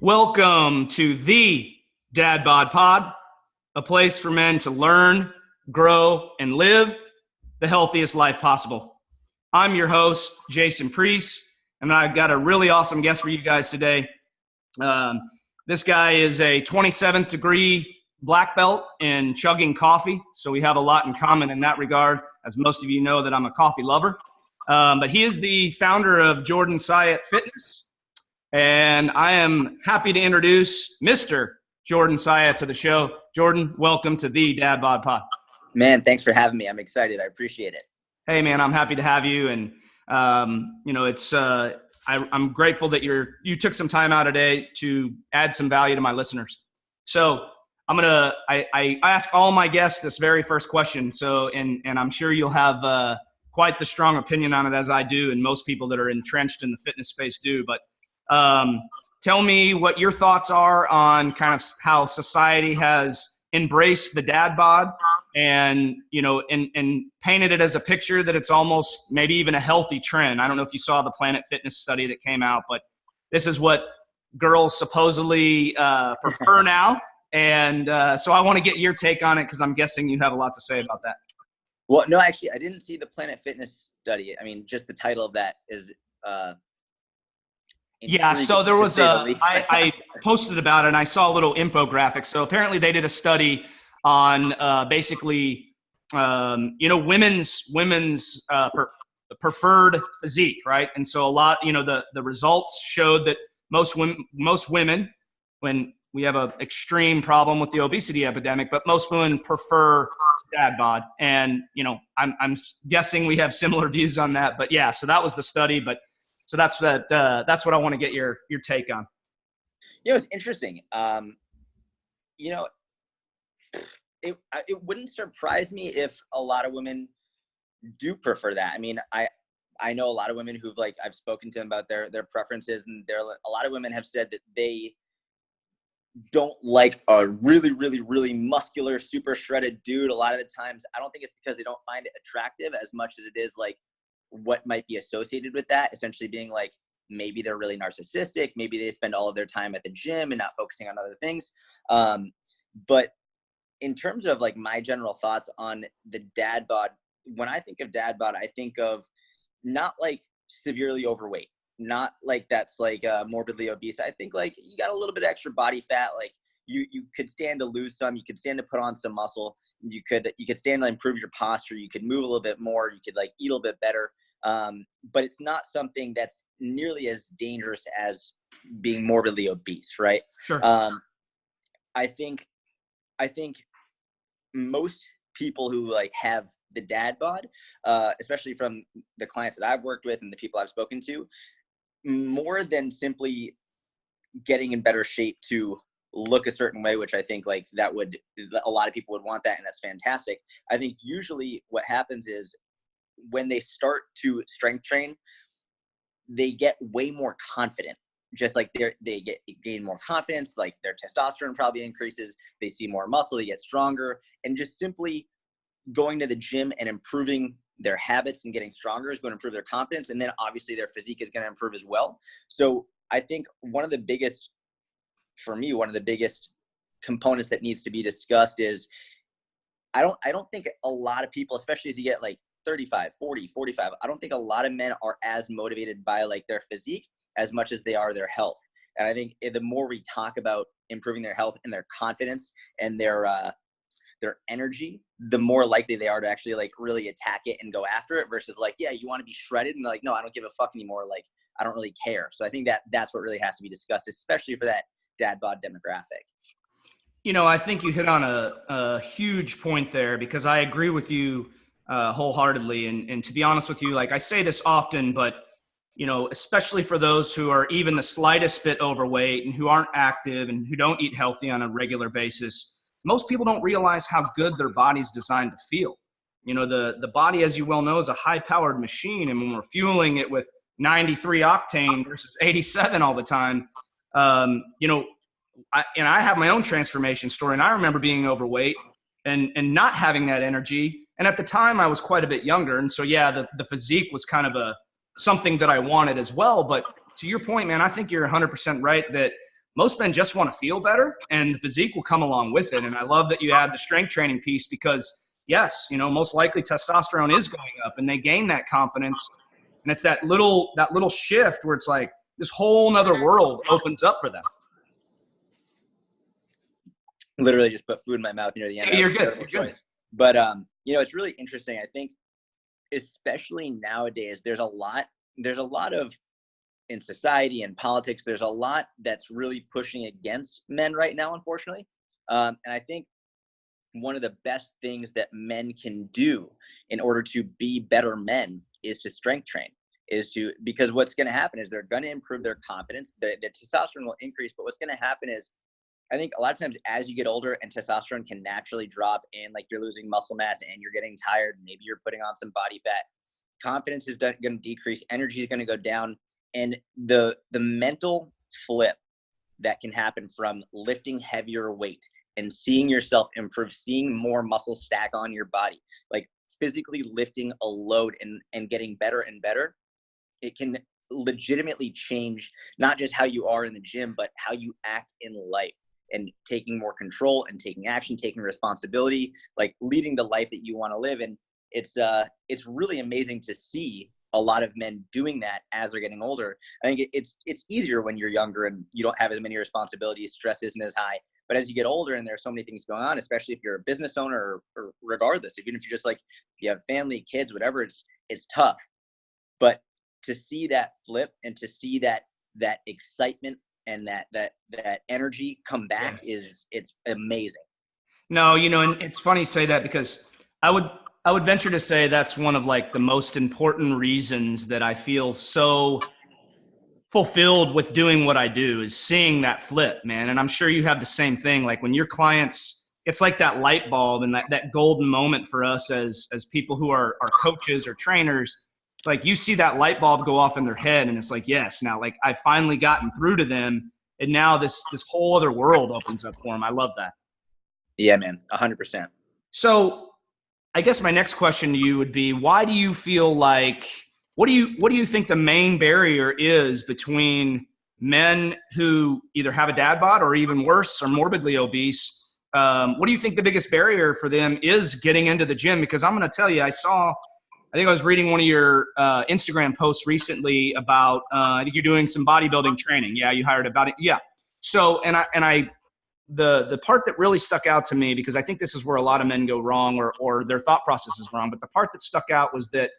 Welcome to the Dad Bod Pod, a place for men to learn, grow, and live the healthiest life possible. I'm your host, Jason Priest, and I've got a really awesome guest for you guys today. This guy is a 27th degree black belt in chugging coffee, so we have a lot in common in that regard, as most of you know that I'm a coffee lover. But he is the founder of Jordan Syatt Fitness, and I am happy to introduce Mr. Jordan Syatt to the show. Jordan, welcome to the Dad Bod Pod. Man, thanks for having me. I'm excited. I appreciate it. Hey, man, I'm happy to have you. And, I'm grateful that you took some time out today to add some value to my listeners. So I ask all my guests this very first question. So, and I'm sure you'll have quite the strong opinion on it as I do, and most people that are entrenched in the fitness space do. But tell me what your thoughts are on kind of how society has embraced the dad bod and painted it as a picture that it's almost maybe even a healthy trend. I don't know if you saw the Planet Fitness study that came out, but this is what girls supposedly prefer now. And so I want to get your take on it because I'm guessing you have a lot to say about that. Well, no, actually, I didn't see the Planet Fitness study. I mean, just the title of that is yeah, so there was I posted about it and I saw a little infographic. So apparently they did a study on women's preferred physique, right? And so a lot, the results showed that most women, when we have an extreme problem with the obesity epidemic, but most women prefer dad bod. And, I'm guessing we have similar views on that, but yeah, so that was the study, but so that's what I want to get your take on. It's interesting. It wouldn't surprise me if a lot of women do prefer that. I mean, I know a lot of women who've I've spoken to them about their preferences, and a lot of women have said that they don't like a really, really, really muscular, super shredded dude. A lot of the times, I don't think it's because they don't find it attractive as much as it is what might be associated with that, essentially being maybe they're really narcissistic, maybe they spend all of their time at the gym and not focusing on other things. But in terms of my general thoughts on the dad bod, when I think of dad bod, I think of not severely overweight, not that's morbidly obese. I think you got a little bit of extra body fat, you could stand to lose some, you could stand to put on some muscle, you could stand to improve your posture, you could move a little bit more, you could eat a little bit better. But it's not something that's nearly as dangerous as being morbidly obese, right? Sure. I think most people who have the dad bod, especially from the clients that I've worked with and the people I've spoken to, more than simply getting in better shape to look a certain way, which I think that would, a lot of people would want that, and that's fantastic. I think usually what happens is when they start to strength train, they get way more confident. Just they gain more confidence, their testosterone probably increases, they see more muscle, they get stronger, and just simply going to the gym and improving their habits and getting stronger is going to improve their confidence, and then obviously their physique is going to improve as well. So I think one of the biggest components that needs to be discussed is I don't think a lot of people, especially as you get 35, 40, 45, I don't think a lot of men are as motivated by their physique as much as they are their health. And I think the more we talk about improving their health and their confidence and their energy, the more likely they are to actually really attack it and go after it versus yeah, you want to be shredded and no, I don't give a fuck anymore. I don't really care. So I think that's what really has to be discussed, especially for that dad bod demographic. I think you hit on a huge point there, because I agree with you wholeheartedly. And to be honest with you, I say this often, but especially for those who are even the slightest bit overweight and who aren't active and who don't eat healthy on a regular basis, most people don't realize how good their body's designed to feel. The body, as you well know, is a high-powered machine, and when we're fueling it with 93 octane versus 87 all the time, I have my own transformation story, and I remember being overweight and not having that energy. And at the time, I was quite a bit younger, and so yeah, the physique was kind of something that I wanted as well. But to your point, man, I think you're 100% right that most men just want to feel better, and the physique will come along with it. And I love that you add the strength training piece because, yes, most likely testosterone is going up and they gain that confidence. And it's that little shift where it's like this whole nother world opens up for them. Literally just put food in my mouth near the end. Yeah, you're good. You're good. But, it's really interesting. I think, especially nowadays, there's a lot of, in society and politics, there's a lot that's really pushing against men right now, unfortunately. And I think one of the best things that men can do in order to be better men is to strength train, because what's going to happen is they're going to improve their confidence. The testosterone will increase, but what's going to happen is, I think a lot of times as you get older and testosterone can naturally drop and like you're losing muscle mass and you're getting tired, maybe you're putting on some body fat, confidence is going to decrease, energy is going to go down. And the mental flip that can happen from lifting heavier weight and seeing yourself improve, seeing more muscle stack on your body, like physically lifting a load and getting better and better, it can legitimately change not just how you are in the gym, but how you act in life, and taking more control and taking action, taking responsibility, like leading the life that you want to live. And it's really amazing to see a lot of men doing that as they're getting older. I think it's easier when you're younger and you don't have as many responsibilities, stress isn't as high. But as you get older and there's so many things going on, especially if you're a business owner or regardless, even if you're just like, you have family, kids, whatever, it's tough. But to see that flip and to see that excitement and that energy come back, it's amazing. No, and it's funny you say that, because I would venture to say that's one of like the most important reasons that I feel so fulfilled with doing what I do, is seeing that flip, man. And I'm sure you have the same thing. Like when your clients, it's like that light bulb and that golden moment for us as people who are coaches or trainers. It's like you see that light bulb go off in their head and it's like, yes, now like I've finally gotten through to them. And now this whole other world opens up for them. I love that. Yeah, man, 100%. So I guess my next question to you would be, why do you feel like, what do you think the main barrier is between men who either have a dad bod or even worse, are morbidly obese? What do you think the biggest barrier for them is getting into the gym? Because I'm going to tell you, I think I was reading one of your Instagram posts recently about, I think you're doing some bodybuilding training. Yeah, you hired about it. Yeah. So, the part that really stuck out to me, because I think this is where a lot of men go wrong, or their thought process is wrong, but the part that stuck out was that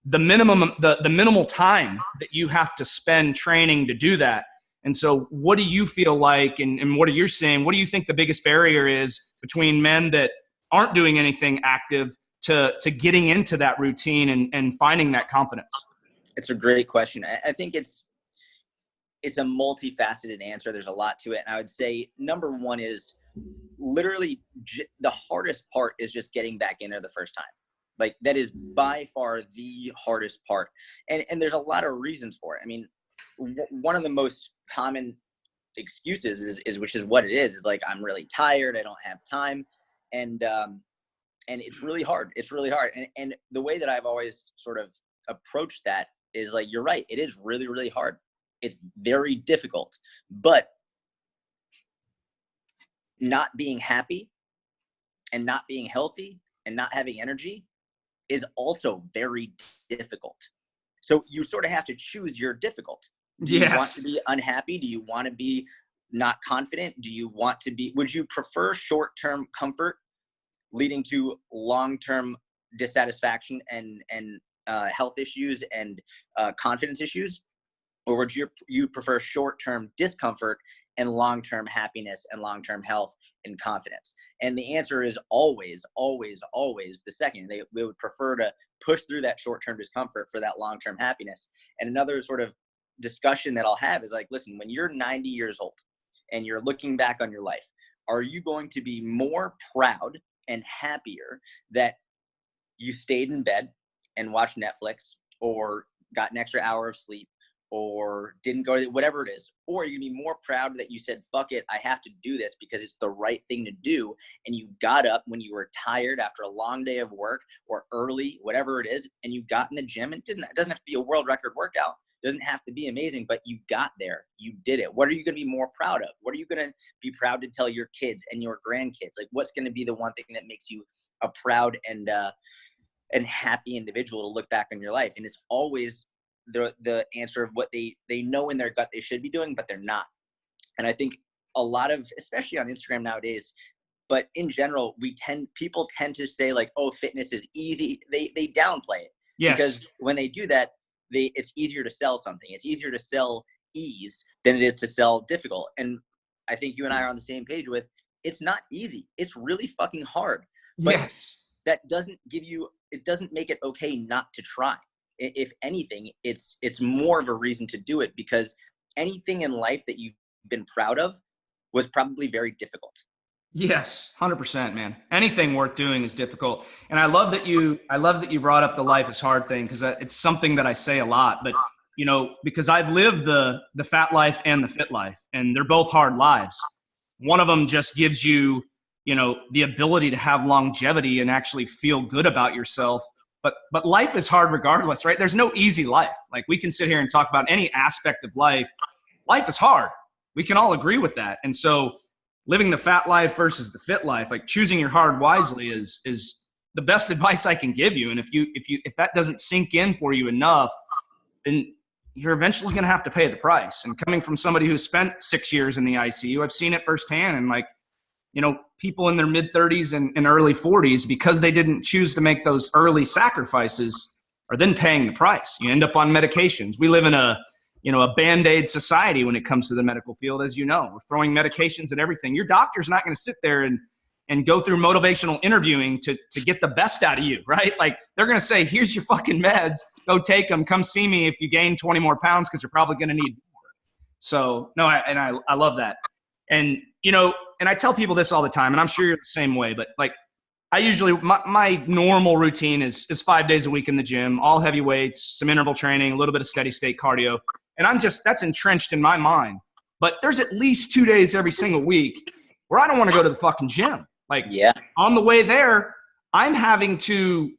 the minimal time that you have to spend training to do that. And so what do you feel like, and what are you saying, what do you think the biggest barrier is between men that aren't doing anything active to getting into that routine and finding that confidence? It's a great question. I think it's a multifaceted answer. There's a lot to it. And I would say number one is literally the hardest part is just getting back in there the first time. Like that is by far the hardest part. And there's a lot of reasons for it. I mean, one of the most common excuses is which is what it is like, I'm really tired. I don't have time. And it's really hard. It's really hard. And the way that I've always sort of approached that is like, you're right. It is really, really hard. It's very difficult, but not being happy and not being healthy and not having energy is also very difficult. So you sort of have to choose your difficult. Do you want to be unhappy? Do you want to be not confident? Would you prefer short-term comfort leading to long-term dissatisfaction and health issues and confidence issues? Or would you prefer short-term discomfort and long-term happiness and long-term health and confidence? And the answer is always, always, always the second. They would prefer to push through that short-term discomfort for that long-term happiness. And another sort of discussion that I'll have is like, listen, when you're 90 years old and you're looking back on your life, are you going to be more proud and happier that you stayed in bed and watched Netflix or got an extra hour of sleep or didn't go to whatever it is? Or are you gonna be more proud that you said, fuck it, I have to do this because it's the right thing to do, and you got up when you were tired after a long day of work or early, whatever it is, and you got in the gym? And it doesn't have to be a world record workout. It doesn't have to be amazing, but you got there. You did it. What are you going to be more proud of? What are you going to be proud to tell your kids and your grandkids? Like, what's going to be the one thing that makes you a proud and happy individual to look back on your life? And it's always the answer of what they know in their gut they should be doing, but they're not. And I think a lot of, especially on Instagram nowadays, but in general, people tend to say like, oh, fitness is easy. They downplay it. Yes. Because when they do that, it's easier to sell something. It's easier to sell ease than it is to sell difficult. And I think you and I are on the same page with, it's not easy. It's really fucking hard. But yes. That doesn't it doesn't make it okay not to try. If anything, it's more of a reason to do it, because anything in life that you've been proud of was probably very difficult. Yes, 100%, man. Anything worth doing is difficult. And I love that you brought up the life is hard thing, because it's something that I say a lot. But, because I've lived the fat life and the fit life, and they're both hard lives. One of them just gives you, the ability to have longevity and actually feel good about yourself. But life is hard regardless, right? There's no easy life. Like, we can sit here and talk about any aspect of life. Life is hard. We can all agree with that. And so living the fat life versus the fit life, like choosing your hard wisely is the best advice I can give you. And if that doesn't sink in for you enough, then you're eventually going to have to pay the price. And coming from somebody who spent 6 years in the ICU, I've seen it firsthand. And people in their mid 30s and early 40s, because they didn't choose to make those early sacrifices, are then paying the price. You end up on medications. We live in a Band-Aid society when it comes to the medical field. As you know, we're throwing medications at everything. Your doctor's not going to sit there and go through motivational interviewing to get the best out of you, right? Like, they're going to say, here's your fucking meds, go take them, come see me if you gain 20 more pounds, because you're probably going to need more. So no, I love that. And, and I tell people this all the time, and I'm sure you're the same way, but like, I usually, my normal routine is 5 days a week in the gym, all heavy weights, some interval training, a little bit of steady state cardio. And that's entrenched in my mind. But there's at least 2 days every single week where I don't want to go to the fucking gym. Like, on the way there, I'm having to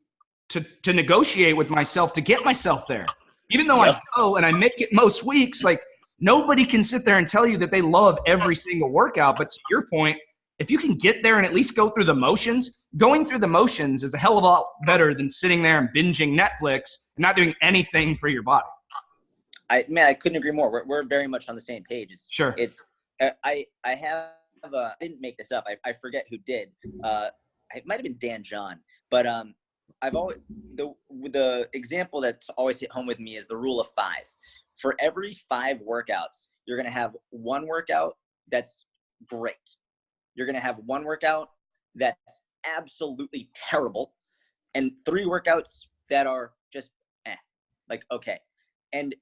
negotiate with myself to get myself there. Even though I go and I make it most weeks, like, nobody can sit there and tell you that they love every single workout. But to your point, if you can get there and at least go through the motions, going through the motions is a hell of a lot better than sitting there and binging Netflix and not doing anything for your body. I couldn't agree more. We're very much on the same page. I didn't make this up. I forget who did. It might've been Dan John, but I've always, the example that's always hit home with me is the rule of 5. For every 5 workouts, you're going to have one workout that's great. You're going to have one workout that's absolutely terrible, and 3 workouts that are just like, okay. And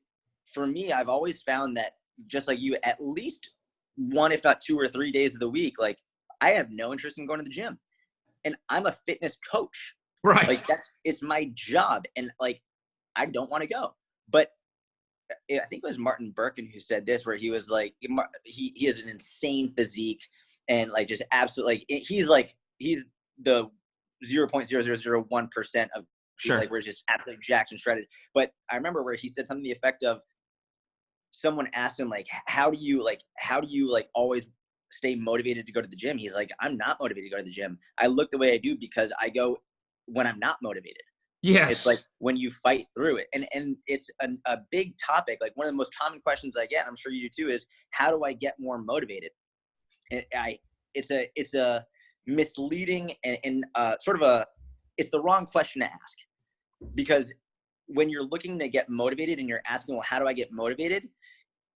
for me, I've always found that, just like you, at least 1, if not 2 or 3 days of the week, like, I have no interest in going to the gym, and I'm a fitness coach. Right. Like, it's my job. And like, I don't want to go, but I think it was Martin Birkin who said this, where he was like, he has an insane physique, and like, just absolutely, like, he's the 0.0001% of, sure, like, where it's just absolutely jacked and shredded. But I remember where he said something to the effect of, someone asked him, like, how do you always stay motivated to go to the gym? He's like, I'm not motivated to go to the gym. I look the way I do because I go when I'm not motivated. Yes. It's like when you fight through it. And it's a big topic. Like, one of the most common questions I get, I'm sure you do too, is how do I get more motivated? And it's a misleading and it's the wrong question to ask, because when you're looking to get motivated and you're asking, well, how do I get motivated?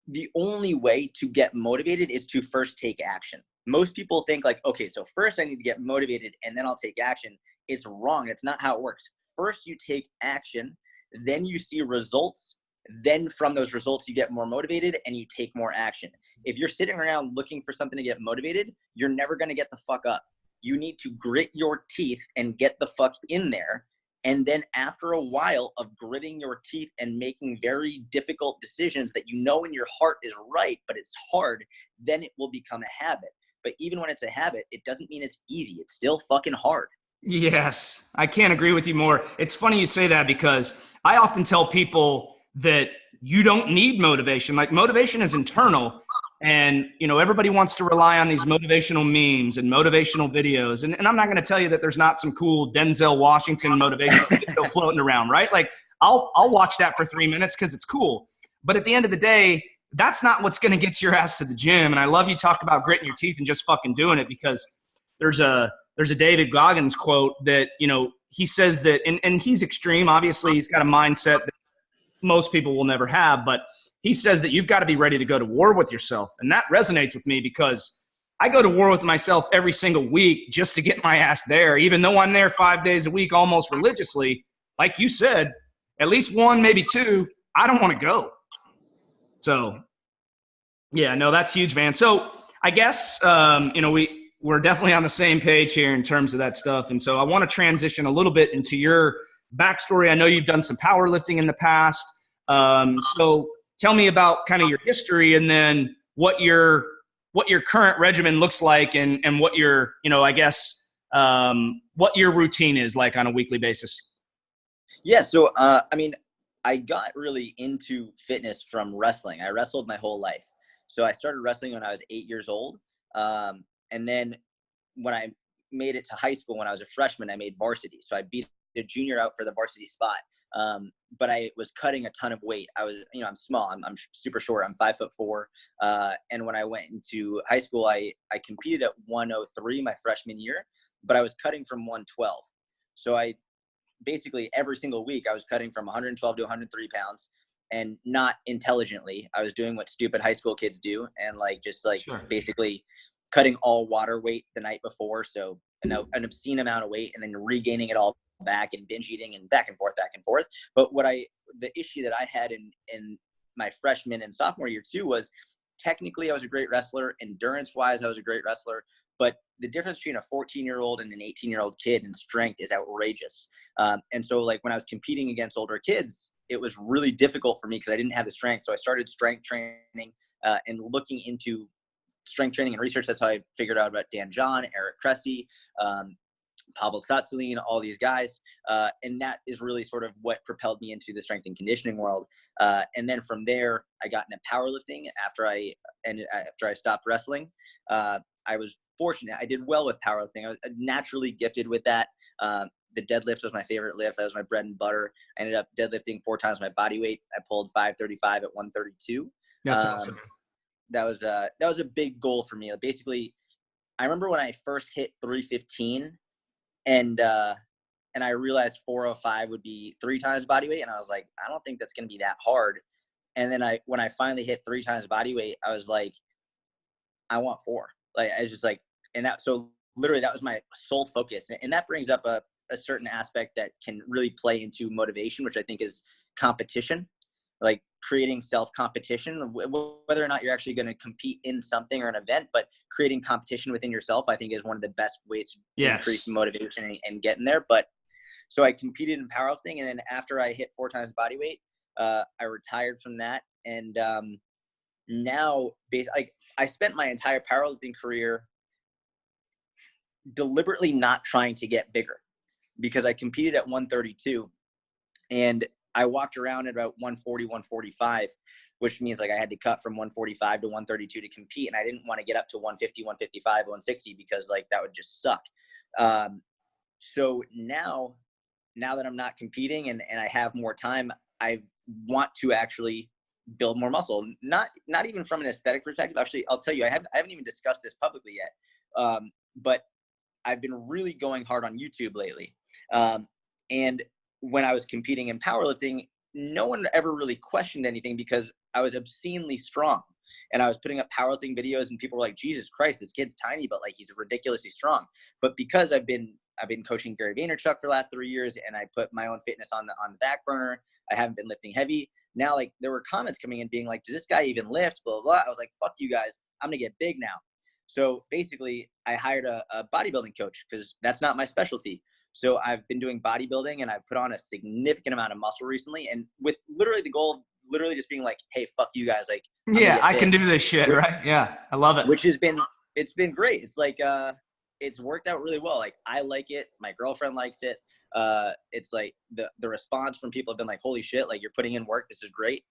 The only way to get motivated is to first take action. Most people think like, okay, so first I need to get motivated and then I'll take action. It's wrong. It's not how it works. First you take action, then you see results. Then from those results, you get more motivated and you take more action. If you're sitting around looking for something to get motivated, you're never going to get the fuck up. You need to grit your teeth and get the fuck in there. And then after a while of gritting your teeth and making very difficult decisions that you know in your heart is right, but it's hard, then it will become a habit. But even when it's a habit, it doesn't mean it's easy. It's still fucking hard. Yes, I can't agree with you more. It's funny you say that, because I often tell people that you don't need motivation. Like motivation is internal. And, you know, everybody wants to rely on these motivational memes and motivational videos. And I'm not going to tell you that there's not some cool Denzel Washington motivational video floating around, right? Like I'll watch that for 3 minutes because it's cool. But at the end of the day, that's not what's going to get your ass to the gym. And I love you talk about gritting your teeth and just fucking doing it, because there's a David Goggins quote that, you know, he says that, and he's extreme. Obviously, he's got a mindset that most people will never have, but he says that you've got to be ready to go to war with yourself. And that resonates with me because I go to war with myself every single week just to get my ass there, even though I'm there 5 days a week, almost religiously. Like you said, at least one, maybe two, I don't want to go. So yeah, no, that's huge, man. So I guess, you know, we're definitely on the same page here in terms of that stuff. And so I want to transition a little bit into your backstory. I know you've done some powerlifting in the past. So tell me about kind of your history, and then what your current regimen looks like, and what your, you know, I guess, what your routine is like on a weekly basis. Yeah. So, I mean, I got really into fitness from wrestling. I wrestled my whole life. So I started wrestling when I was 8 years old. And then when I made it to high school, when I was a freshman, I made varsity. So I beat a junior out for the varsity spot. But I was cutting a ton of weight. I was, you know, I'm small. I'm super short. I'm 5'4". And when I went into high school, I competed at 103 my freshman year, but I was cutting from 112. So I basically every single week I was cutting from 112 to 103 pounds, and not intelligently. I was doing what stupid high school kids do, and sure, basically cutting all water weight the night before. So an obscene amount of weight, and then regaining it all back and binge eating and back and forth. But the issue that I had in my freshman and sophomore year too was, technically I was a great wrestler. Endurance wise, I was a great wrestler. But the difference between a 14-year-old and an 18-year-old kid in strength is outrageous. And so like when I was competing against older kids, it was really difficult for me because I didn't have the strength. So I started strength training and looking into strength training and research. That's how I figured out about Dan John, Eric Cressy, Pavel Tsatsouline, all these guys. And that is really sort of what propelled me into the strength and conditioning world. And then from there, I got into powerlifting after I stopped wrestling. I was fortunate. I did well with powerlifting. I was naturally gifted with that. The deadlift was my favorite lift. That was my bread and butter. I ended up deadlifting 4 times my body weight. I pulled 535 at 132. That's awesome. That was a big goal for me. Basically, I remember when I first hit 315 and I realized 405 would be 3 times body weight. And I was like, I don't think that's going to be that hard. And then when I finally hit 3 times body weight, I was like, I want 4. Like, I was just like, so literally that was my sole focus. And that brings up a certain aspect that can really play into motivation, which I think is competition, like creating self-competition, whether or not you're actually going to compete in something or an event, but creating competition within yourself, I think is one of the best ways to increase motivation and getting there. But so I competed in powerlifting, and then after I hit 4 times body weight, I retired from that. And now I spent my entire powerlifting career deliberately not trying to get bigger, because I competed at 132 and I walked around at about 140, 145, which means like I had to cut from 145 to 132 to compete. And I didn't want to get up to 150, 155, 160 because like that would just suck. So now that I'm not competing and I have more time, I want to actually build more muscle. Not even from an aesthetic perspective. Actually, I'll tell you, I haven't even discussed this publicly yet. But I've been really going hard on YouTube lately. And when I was competing in powerlifting, no one ever really questioned anything because I was obscenely strong. And I was putting up powerlifting videos and people were like, Jesus Christ, this kid's tiny, but like he's ridiculously strong. But because I've been coaching Gary Vaynerchuk for the last 3 years and I put my own fitness on the back burner, I haven't been lifting heavy. Now, like there were comments coming in being like, does this guy even lift? Blah, blah, blah. I was like, fuck you guys. I'm going to get big now. So basically I hired a bodybuilding coach because that's not my specialty. So I've been doing bodybuilding and I've put on a significant amount of muscle recently, and with literally the goal of literally just being like, hey, fuck you guys. Like, I can do this shit, right? Yeah. I love it. It's been great. It's like, it's worked out really well. Like, I like it. My girlfriend likes it. It's like the response from people have been like, holy shit, like, you're putting in work. This is great.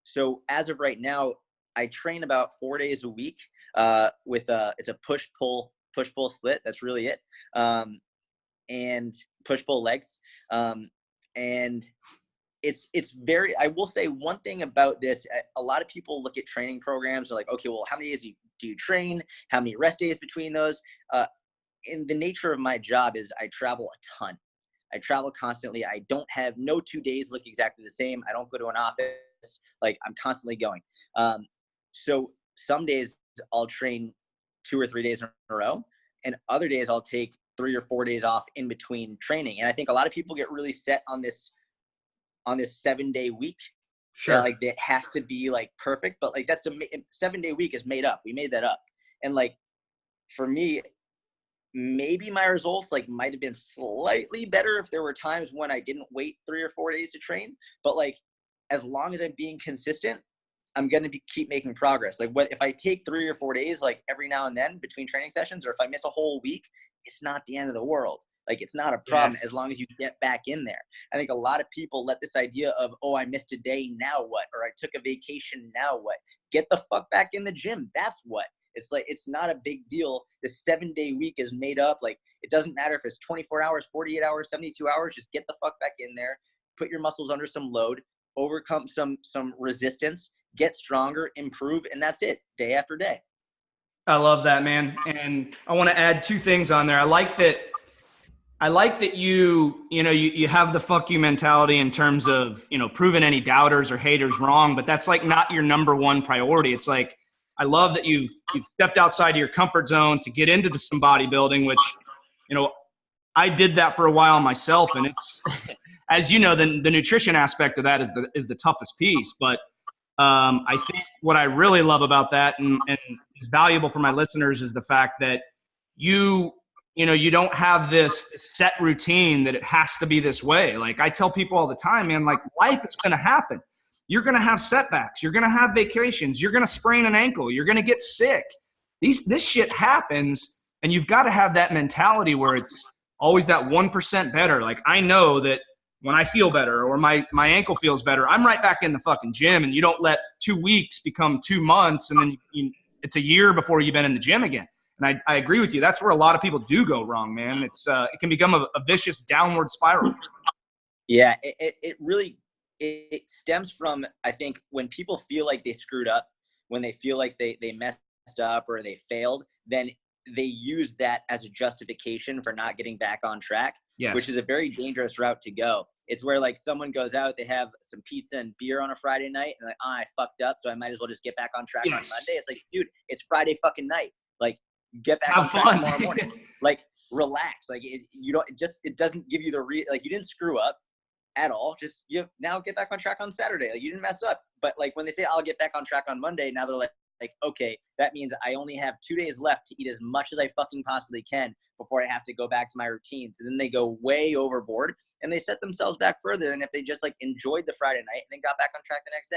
So as of right now, I train about 4 days a week with it's a push-pull split. That's really it. And push-pull legs. And it's very, I will say one thing about this. A lot of people look at training programs. They're like, okay, well, how many days do you train? How many rest days between those? In the nature of my job is I travel a ton. I travel constantly. I don't have no 2 days look exactly the same. I don't go to an office. Like, I'm constantly going. So some days I'll train 2 or 3 days in a row, and other days I'll take 3 or 4 days off in between training. And I think a lot of people get really set on this 7-day week. Sure. Like, it has to be like perfect, but like, that's a 7-day week is made up. We made that up. And like, for me, maybe my results like might have been slightly better if there were times when I didn't wait 3 or 4 days to train. But like, as long as I'm being consistent, I'm going to keep making progress. Like, what if I take 3 or 4 days, like every now and then between training sessions, or if I miss a whole week, it's not the end of the world. Like, it's not a problem. Yes. As long as you get back in there. I think a lot of people let this idea of, oh, I missed a day, now what? Or I took a vacation, now what? Get the fuck back in the gym. That's what. It's like, it's not a big deal. The 7-day week is made up. Like, it doesn't matter if it's 24 hours, 48 hours, 72 hours. Just get the fuck back in there. Put your muscles under some load. Overcome some resistance. Get stronger. Improve. And that's it. Day after day. I love that, man. And I want to add 2 things on there. I like that you have the fuck you mentality in terms of, proving any doubters or haters wrong, but that's like not your number one priority. It's like, I love that you've stepped outside of your comfort zone to get into some bodybuilding, which, I did that for a while myself. And it's, as you know, the nutrition aspect of that is the toughest piece. But I think what I really love about that and is valuable for my listeners is the fact that you don't have this set routine that it has to be this way. Like, I tell people all the time, man, like, life is going to happen. You're going to have setbacks. You're going to have vacations. You're going to sprain an ankle. You're going to get sick. This shit happens. And you've got to have that mentality where it's always that 1% better. Like, I know that when I feel better or my ankle feels better, I'm right back in the fucking gym. And you don't let 2 weeks become 2 months. And then it's a year before you've been in the gym again. And I agree with you. That's where a lot of people do go wrong, man. It's it can become a vicious downward spiral. Yeah, it really stems from, I think, when people feel like they screwed up, when they feel like they messed up or they failed, then they use that as a justification for not getting back on track, yes. Which is a very dangerous route to go. It's where like someone goes out, they have some pizza and beer on a Friday night, and like, I fucked up, so I might as well just get back on track on Monday. It's like, dude, it's Friday fucking night. Like, get back on track tomorrow morning. Like, relax. Like, it doesn't give you like, you didn't screw up at all. Just now get back on track on Saturday. Like, you didn't mess up. But like, when they say I'll get back on track on Monday, now they're like, okay, that means I only have 2 days left to eat as much as I fucking possibly can before I have to go back to my routine. So then they go way overboard and they set themselves back further than if they just like enjoyed the Friday night and then got back on track the next day.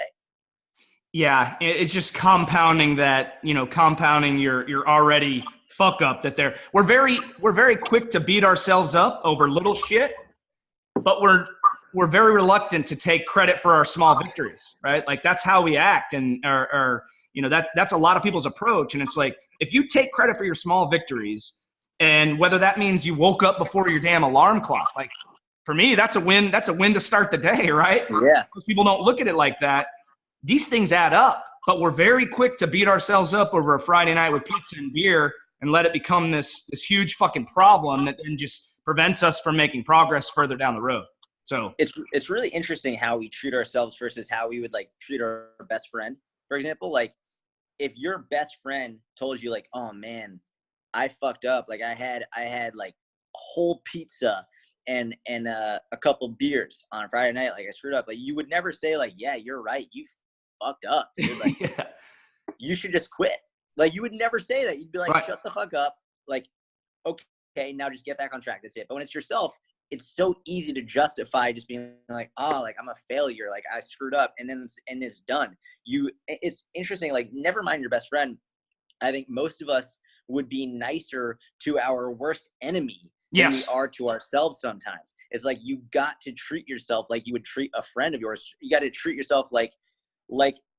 Yeah, it's just compounding that, compounding your already fuck up that we're very quick to beat ourselves up over little shit, but we're very reluctant to take credit for our small victories, right? Like, that's how we act. And that's a lot of people's approach. And it's like, if you take credit for your small victories, and whether that means you woke up before your damn alarm clock, like, for me, that's a win. That's a win to start the day, right? Yeah. Most people don't look at it like that. These things add up, but we're very quick to beat ourselves up over a Friday night with pizza and beer and let it become this huge fucking problem that then just prevents us from making progress further down the road. So it's really interesting how we treat ourselves versus how we would like treat our best friend. For example, like, if your best friend told you like, oh man, I fucked up. Like, I had like a whole pizza and a couple beers on Friday night. Like, I screwed up. Like, you would never say like, yeah, you're right. You fucked up, dude. Like, yeah. You should just quit. Like, you would never say that. You'd be like, right. Shut the fuck up. Like, okay, now just get back on track. That's it. But when it's yourself, it's so easy to justify just being like, oh, like, I'm a failure. Like, I screwed up and then it's done. It's interesting. Like, never mind your best friend. I think most of us, would be nicer to our worst enemy than we Yes. are to ourselves sometimes. It's like, you got to treat yourself like you would treat a friend of yours. You got to treat yourself like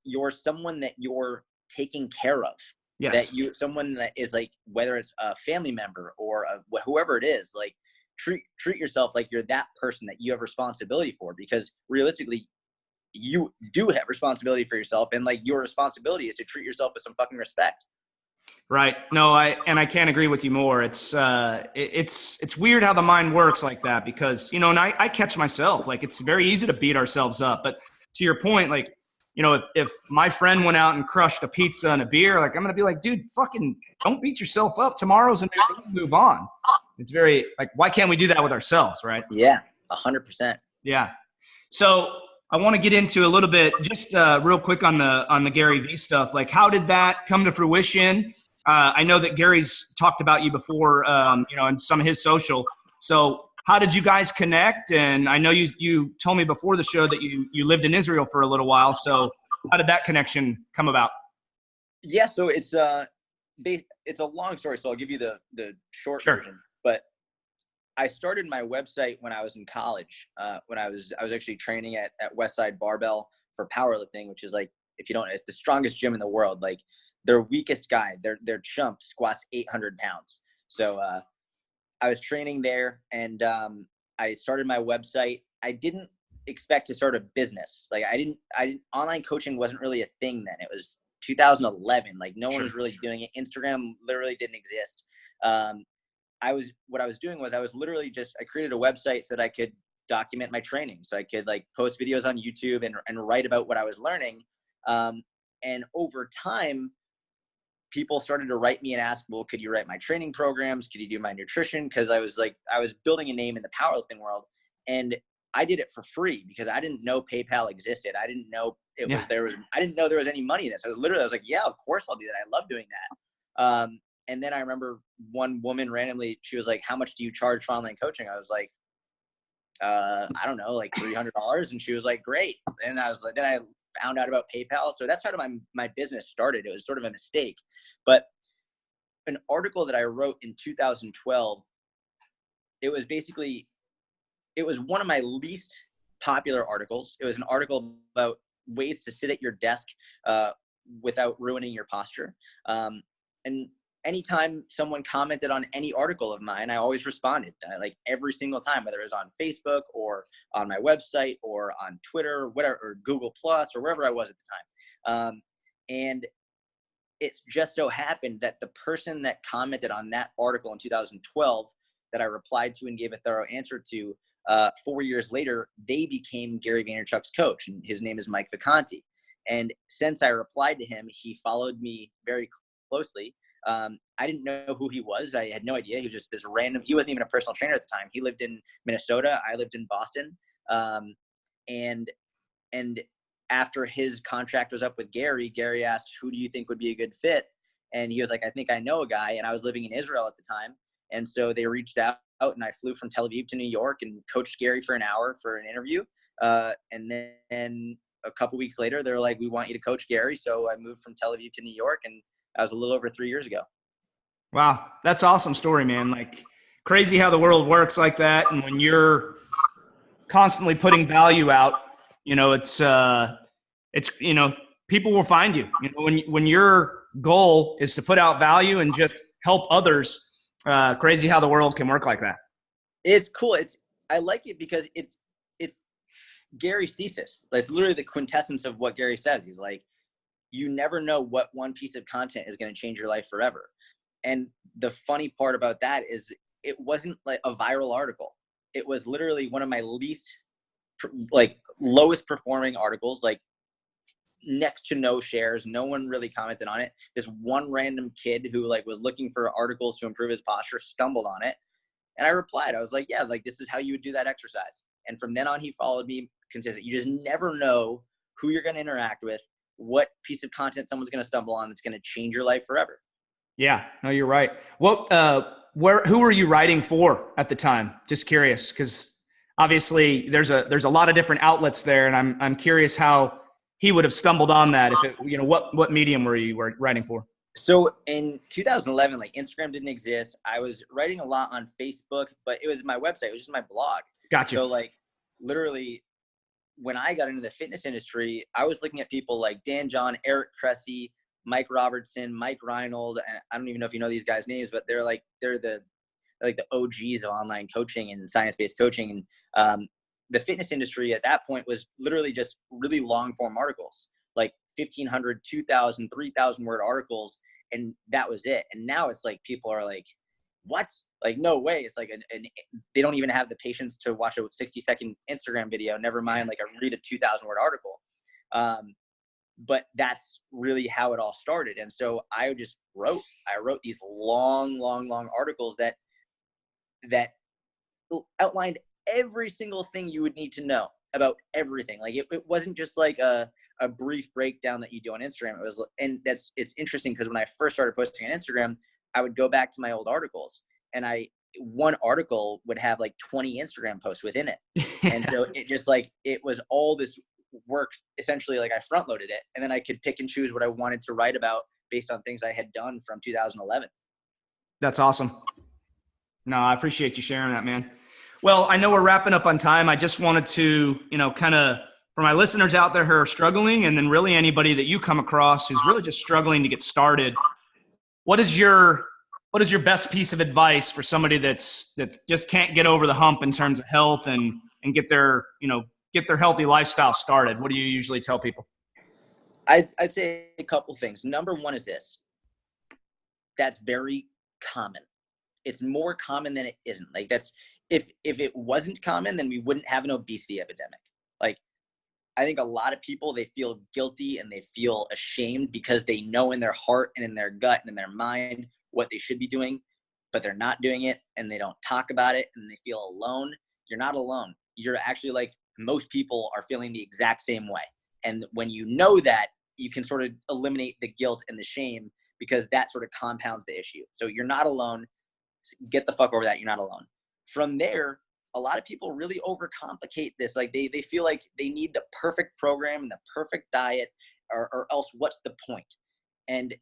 you're someone that you're taking care of. Yes. Someone that is like, whether it's a family member or whoever it is, like treat yourself like you're that person that you have responsibility for, because realistically you do have responsibility for yourself, and like your responsibility is to treat yourself with some fucking respect. Right. No, I can't agree with you more. It's weird how the mind works like that, because, you know, and I catch myself, like, it's very easy to beat ourselves up. But to your point, like, you know, if my friend went out and crushed a pizza and a beer, like, I'm going to be like, dude, fucking don't beat yourself up. Tomorrow's a new day, move on. It's very like, why can't we do that with ourselves? Right. Yeah. 100%. Yeah. So I want to get into a little bit, just real quick on the Gary V stuff. Like, how did that come to fruition? I know that Gary's talked about you before, you know, in some of his social. So how did you guys connect? And I know you told me before the show that you lived in Israel for a little while. So how did that connection come about? Yeah. So it's a long story. So I'll give you the short version. But I started my website when I was in college, when I was actually training at Westside Barbell for powerlifting, which is like, if you don't, it's the strongest gym in the world. Like, their weakest guy, their chump squats 800 pounds. So I was training there, and I started my website. I didn't expect to start a business. Like, I didn't online coaching wasn't really a thing then. It was 2011. Like, no one was really doing it. Instagram literally didn't exist. What I was doing was I created a website so that I could document my training. So I could like post videos on YouTube and write about what I was learning. And over time, people started to write me and ask, well, could you write my training programs? Could you do my nutrition? Cause I was building a name in the powerlifting world, and I did it for free because I didn't know PayPal existed. I didn't know I didn't know there was any money in this. I was like, yeah, of course I'll do that. I love doing that. And then I remember one woman randomly, she was like, how much do you charge for online coaching? I was like, I don't know, like $300. And she was like, great. And I was like, then I found out about PayPal. So that's how my business started. It was sort of a mistake, but an article that I wrote in 2012, it was one of my least popular articles. It was an article about ways to sit at your desk without ruining your posture. And anytime someone commented on any article of mine, I always responded, like every single time, whether it was on Facebook or on my website or on Twitter or whatever, or Google Plus or wherever I was at the time. And it's just so happened that the person that commented on that article in 2012 that I replied to and gave a thorough answer to, 4 years later, they became Gary Vaynerchuk's coach, and his name is Mike Vacanti. And since I replied to him, he followed me very closely. I didn't know who he was. I had no idea. He was just this random, he wasn't even a personal trainer at the time. He lived in Minnesota. I lived in Boston. And after his contract was up with Gary asked, who do you think would be a good fit? And he was like, I think I know a guy. And I was living in Israel at the time. And so they reached out, and I flew from Tel Aviv to New York and coached Gary for an hour for an interview. And then a couple weeks later, they're like, we want you to coach Gary. So I moved from Tel Aviv to New York, and that was a little over 3 years ago. Wow. That's an awesome story, man. Like, crazy how the world works like that. And when you're constantly putting value out, you know, it's, you know, people will find you. You know, when your goal is to put out value and just help others, crazy how the world can work like that. It's cool. I like it because it's Gary's thesis. It's literally the quintessence of what Gary says. He's like, you never know what one piece of content is going to change your life forever. And the funny part about that is it wasn't like a viral article. It was literally one of my lowest performing articles, like next to no shares. No one really commented on it. This one random kid who was looking for articles to improve his posture stumbled on it. And I replied, I was like, yeah, this is how you would do that exercise. And from then on, he followed me consistent. You just never know who you're going to interact with, what piece of content someone's going to stumble on that's going to change your life forever. Yeah, no, you're right. Who were you writing for at the time? Just curious, because obviously there's a lot of different outlets there, and I'm curious how he would have stumbled on that. If it, you know, what medium were you writing for? So in 2011, like Instagram didn't exist. I was writing a lot on Facebook, but it was my website. It was just my blog. Gotcha. So like literally when I got into the fitness industry, I was looking at people like Dan John, Eric Cressy, Mike Robertson, Mike Reinold. And I don't even know if you know these guys' names, but they're the OGs of online coaching and science-based coaching. And the fitness industry at that point was literally just really long form articles, like 1,500, 2,000, 3,000 word articles. And that was it. And now it's like, people are like, what? Like, no way. It's like, they don't even have the patience to watch a 60-second Instagram video. Never mind, like read a 2,000 word article. But that's really how it all started. And so I wrote these long articles that outlined every single thing you would need to know about everything. Like it wasn't just like a brief breakdown that you do on Instagram. It was, and it's interesting because when I first started posting on Instagram, I would go back to my old articles, and one article would have like 20 Instagram posts within it. And so it just like, it was all this work. Essentially, like I front loaded it, and then I could pick and choose what I wanted to write about based on things I had done from 2011. That's awesome. No, I appreciate you sharing that, man. Well, I know we're wrapping up on time. I just wanted to, kind of, for my listeners out there who are struggling, and then really anybody that you come across who's really just struggling to get started, what is your best piece of advice for somebody that just can't get over the hump in terms of health and get their healthy lifestyle started? What do you usually tell people? I'd say a couple things. Number one is this. That's very common. It's more common than it isn't. Like if it wasn't common, then we wouldn't have an obesity epidemic. Like, I think a lot of people, they feel guilty and they feel ashamed because they know in their heart and in their gut and in their mind what they should be doing, but they're not doing it, and they don't talk about it, and they feel alone. You're not alone. You're actually, like, most people are feeling the exact same way. And when you know that, you can sort of eliminate the guilt and the shame, because that sort of compounds the issue. So you're not alone. Get the fuck over that. You're not alone. From there, a lot of people really overcomplicate this. Like they feel like they need the perfect program and the perfect diet, or else what's the point? And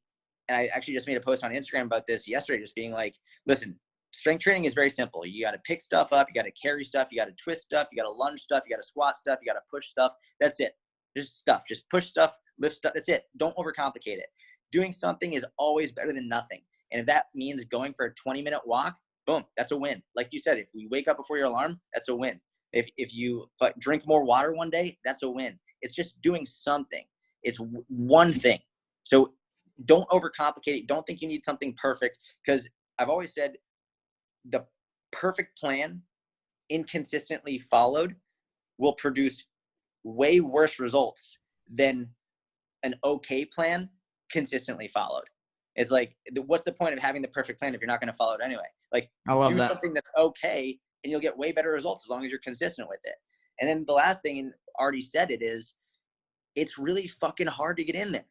I actually just made a post on Instagram about this yesterday, just being like, listen, strength training is very simple. You got to pick stuff up. You got to carry stuff. You got to twist stuff. You got to lunge stuff. You got to squat stuff. You got to push stuff. That's it. Just stuff. Just push stuff, lift stuff. That's it. Don't overcomplicate it. Doing something is always better than nothing. And if that means going for a 20-minute walk, boom, that's a win. Like you said, if you wake up before your alarm, that's a win. If you drink more water one day, that's a win. It's just doing something. It's one thing. So don't overcomplicate it. Don't think you need something perfect, because I've always said the perfect plan inconsistently followed will produce way worse results than an okay plan consistently followed. It's like, what's the point of having the perfect plan if you're not going to follow it anyway? Like, do something that's okay, and you'll get way better results as long as you're consistent with it. And then the last thing, and already said it, is it's really fucking hard to get in there.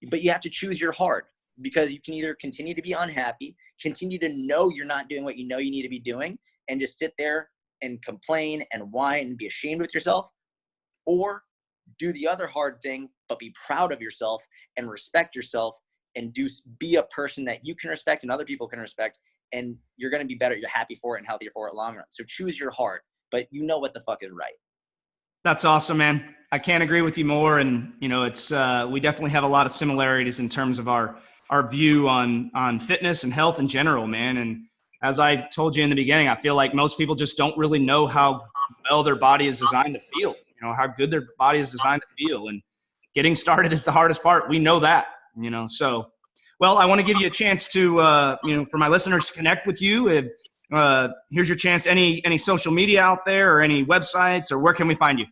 But you have to choose your hard, because you can either continue to be unhappy, continue to know you're not doing what you know you need to be doing, and just sit there and complain and whine and be ashamed with yourself, or do the other hard thing, but be proud of yourself and respect yourself, and be a person that you can respect and other people can respect, and you're going to be better. You're happy for it and healthier for it long run. So choose your hard, but you know what the fuck is right. That's awesome, man. I can't agree with you more. And, it's, we definitely have a lot of similarities in terms of our view on fitness and health in general, man. And as I told you in the beginning, I feel like most people just don't really know how well their body is designed to feel, how good their body is designed to feel. And getting started is the hardest part. We know that, so, well, I want to give you a chance to, for my listeners to connect with you. If, here's your chance. Any social media out there, or any websites, or where can we find you?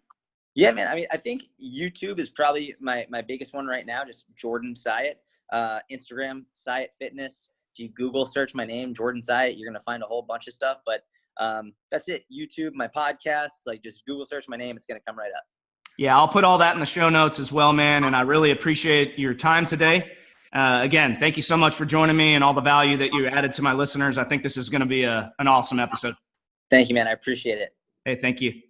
Yeah, man. I mean, I think YouTube is probably my biggest one right now. Just Jordan Syatt. Instagram, Syatt Fitness. If you Google search my name, Jordan Syatt, you're going to find a whole bunch of stuff. But that's it. YouTube, my podcast, like just Google search my name. It's going to come right up. Yeah, I'll put all that in the show notes as well, man. And I really appreciate your time today. Again, thank you so much for joining me and all the value that you added to my listeners. I think this is going to be an awesome episode. Thank you, man. I appreciate it. Hey, thank you.